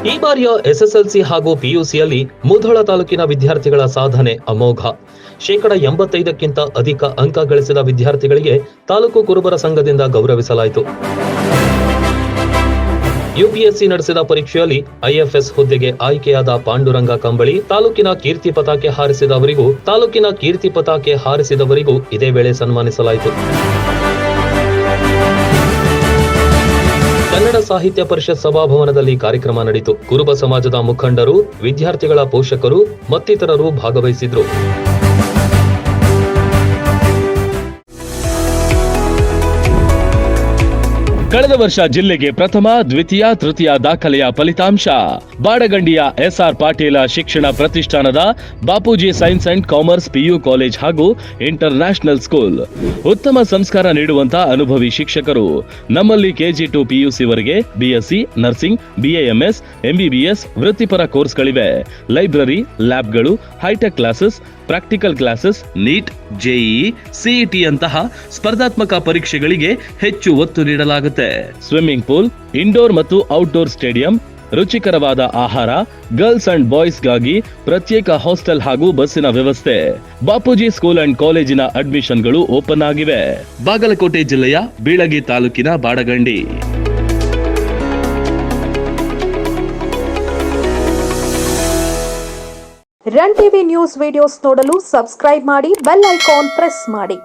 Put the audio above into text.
ಈ ಬಾರಿಯ ಎಸ್ಎಸ್ಎಲ್ಸಿ ಹಾಗೂ ಪಿಯುಸಿಯಲ್ಲಿ ಮುಧೋಳ ತಾಲೂಕಿನ ವಿದ್ಯಾರ್ಥಿಗಳ ಸಾಧನೆ ಅಮೋಘ. 85% ಅಧಿಕ ಅಂಕ ಗಳಿಸಿದ ವಿದ್ಯಾರ್ಥಿಗಳಿಗೆ ತಾಲೂಕು ಕುರುಬರ ಸಂಘದಿಂದ ಗೌರವಿಸಲಾಯಿತು. ಯುಪಿಎಸ್ಸಿ ನಡೆಸಿದ ಪರೀಕ್ಷೆಯಲ್ಲಿ ಐಎಫ್ಎಸ್ ಹುದ್ದೆಗೆ ಆಯ್ಕೆಯಾದ ಪಾಂಡುರಂಗ ಕಂಬಳಿ ತಾಲೂಕಿನ ಕೀರ್ತಿ ಪತಾಕೆ ಹಾರಿಸಿದವರಿಗೂ ಇದೇ ವೇಳೆ ಸನ್ಮಾನಿಸಲಾಯಿತು. ಕನ್ನಡ ಸಾಹಿತ್ಯ ಪರಿಷತ್ ಸಭಾಭವನದಲ್ಲಿ ಕಾರ್ಯಕ್ರಮ ನಡೆಯಿತು. ಕುರುಬ ಸಮಾಜದ ಮುಖಂಡರು, ವಿದ್ಯಾರ್ಥಿಗಳ ಪೋಷಕರು ಮತ್ತಿತರರು ಭಾಗವಹಿಸಿದ್ರು. ಕಳೆದ ವರ್ಷ ಜಿಲ್ಲೆಗೆ ಪ್ರಥಮ, ದ್ವಿತೀಯ, ತೃತೀಯ ದಾಖಲೆಯ ಫಲಿತಾಂಶ. ಬಾಡಗಂಡಿಯ ಎಸ್ಆರ್ ಪಾಟೀಲ ಶಿಕ್ಷಣ ಪ್ರತಿಷ್ಠಾನದ Bapuji science and commerce PU college ಹಾಗೂ ಇಂಟರ್ ನ್ಯಾಷನಲ್ ಸ್ಕೂಲ್. ಉತ್ತಮ ಸಂಸ್ಕಾರ ನೀಡುವಂತ ಅನುಭವಿ ಶಿಕ್ಷಕರು. ನಮ್ಮಲ್ಲಿ ಕೆಜಿ ಟು ಪಿಯುಸಿ ವರೆಗೆ ಬಿಎಸ್ಸಿ, ನರ್ಸಿಂಗ್, ಬಿಎಎಂಎಸ್, ಎಂಬಿಬಿಎಸ್ ವೃತ್ತಿಪರ ಕೋರ್ಸ್ಗಳಿವೆ. ಲೈಬ್ರರಿ, ಲ್ಯಾಬ್ಗಳು, hi-tech classes, practical classes, NEET, JEE, CET ಅಂತಹ ಸ್ಪರ್ಧಾತ್ಮಕ ಪರೀಕ್ಷೆಗಳಿಗೆ ಹೆಚ್ಚು ಒತ್ತು ನೀಡಲಾಗುತ್ತೆ. ಸ್ವಿಮ್ಮಿಂಗ್ ಪೂಲ್, ಇಂಡೋರ್ ಮತ್ತು ಔಟ್ಡೋರ್ ಸ್ಟೇಡಿಯಂ, ರುಚಿಕರವಾದ ಆಹಾರ, ಗರ್ಲ್ಸ್ ಅಂಡ್ ಬಾಯ್ಸ್ಗಾಗಿ ಪ್ರತ್ಯೇಕ ಹಾಸ್ಟೆಲ್ ಹಾಗೂ ಬಸ್ಸಿನ ವ್ಯವಸ್ಥೆ. ಬಾಪೂಜಿ ಸ್ಕೂಲ್ ಅಂಡ್ ಕಾಲೇಜಿನ ಅಡ್ಮಿಷನ್ಗಳು ಓಪನ್ ಆಗಿವೆ. ಬಾಗಲಕೋಟೆ ಜಿಲ್ಲೆಯ ಬೀಳಗಿ ತಾಲೂಕಿನ Badagandi. Run TV news videos ನೋಡಲು ಸಬ್ಸ್ಕ್ರೈಬ್ ಮಾಡಿ, ಬೆಲ್ ಐಕಾನ್ ಪ್ರೆಸ್ ಮಾಡಿ.